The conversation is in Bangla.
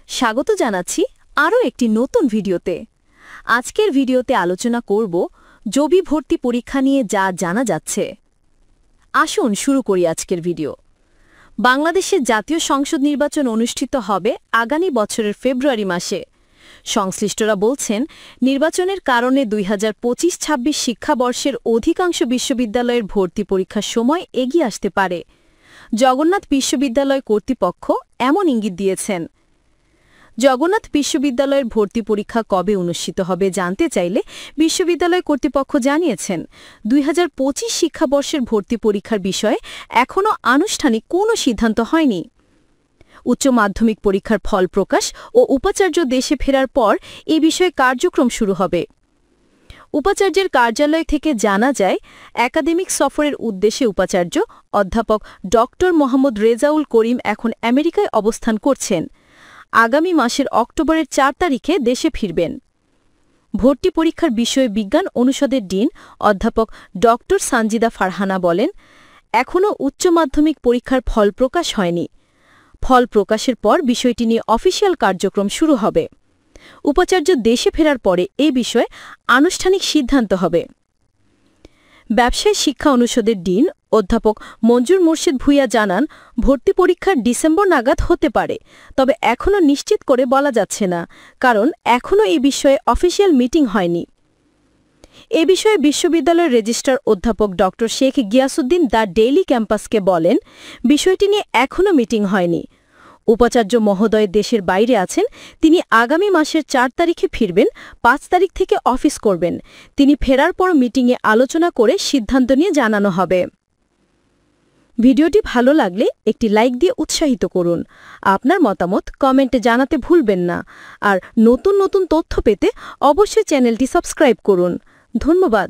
স্বাগত জানাচ্ছি আরও একটি নতুন ভিডিওতে। আজকের ভিডিওতে আলোচনা করব জবি ভর্তি পরীক্ষা নিয়ে যা জানা যাচ্ছে। আসুন শুরু করি আজকের ভিডিও। বাংলাদেশের জাতীয় সংসদ নির্বাচন অনুষ্ঠিত হবে আগামী বছরের ফেব্রুয়ারি মাসে। সংশ্লিষ্টরা বলছেন, নির্বাচনের কারণে 2025-26 শিক্ষাবর্ষের অধিকাংশ বিশ্ববিদ্যালয়ের ভর্তি পরীক্ষার সময় এগিয়ে আসতে পারে। জগন্নাথ বিশ্ববিদ্যালয় কর্তৃপক্ষ এমন ইঙ্গিত দিয়েছেন। জগন্নাথ বিশ্ববিদ্যালয়ের ভর্তি পরীক্ষা কবে অনুষ্ঠিত হবে জানতে চাইলে বিশ্ববিদ্যালয় কর্তৃপক্ষ জানিয়েছেন, 2025 শিক্ষাবর্ষের ভর্তি পরীক্ষার বিষয়ে এখনও আনুষ্ঠানিক কোনো সিদ্ধান্ত হয়নি। উচ্চ মাধ্যমিক পরীক্ষার ফল প্রকাশ ও উপাচার্য দেশে ফেরার পর এ বিষয়ে কার্যক্রম শুরু হবে। উপাচার্যের কার্যালয় থেকে জানা যায়, একাডেমিক সফরের উদ্দেশ্যে উপাচার্য অধ্যাপক ডক্টর মোহাম্মদ রেজাউল করিম এখন আমেরিকায় অবস্থান করছেন। আগামী মাসের অক্টোবরের 4 তারিখে দেশে ফিরবেন। ভর্তি পরীক্ষার বিষয়ে বিজ্ঞান অনুষদের ডিন অধ্যাপক ডক্টর সানজিদা ফারহানা বলেন, এখনও উচ্চ মাধ্যমিক পরীক্ষার ফল প্রকাশ হয়নি। ফল প্রকাশের পর বিষয়টি নিয়ে অফিসিয়াল কার্যক্রম শুরু হবে। উপাচার্য দেশে ফেরার পরে এ বিষয়ে আনুষ্ঠানিক সিদ্ধান্ত হবে। ব্যবসায় শিক্ষা অনুষদের ডিন অধ্যাপক মঞ্জুর মুর্শিদ ভূঁইয়া জানান, ভর্তি পরীক্ষা ডিসেম্বর নাগাদ হতে পারে, তবে এখনও নিশ্চিত করে বলা যাচ্ছে না, কারণ এখনও এই বিষয়ে অফিসিয়াল মিটিং হয়নি। এ বিষয়ে বিশ্ববিদ্যালয়ের রেজিস্ট্রার অধ্যাপক ড শেখ গিয়াসউদ্দিন দ্য ডেইলি ক্যাম্পাসকে বলেন, বিষয়টি নিয়ে এখনও মিটিং হয়নি। উপাচার্য মহোদয় দেশের বাইরে আছেন। তিনি আগামী মাসের 4 তারিখে ফিরবেন, 5 তারিখ থেকে অফিস করবেন। তিনি ফেরার পর মিটিংয়ে আলোচনা করে সিদ্ধান্ত নিয়ে জানানো হবে। ভিডিওটি ভালো লাগলে একটি লাইক দিয়ে উৎসাহিত করুন। আপনার মতামত কমেন্টে জানাতে ভুলবেন না। আর নতুন নতুন তথ্য পেতে অবশ্যই চ্যানেলটি সাবস্ক্রাইব করুন। ধন্যবাদ।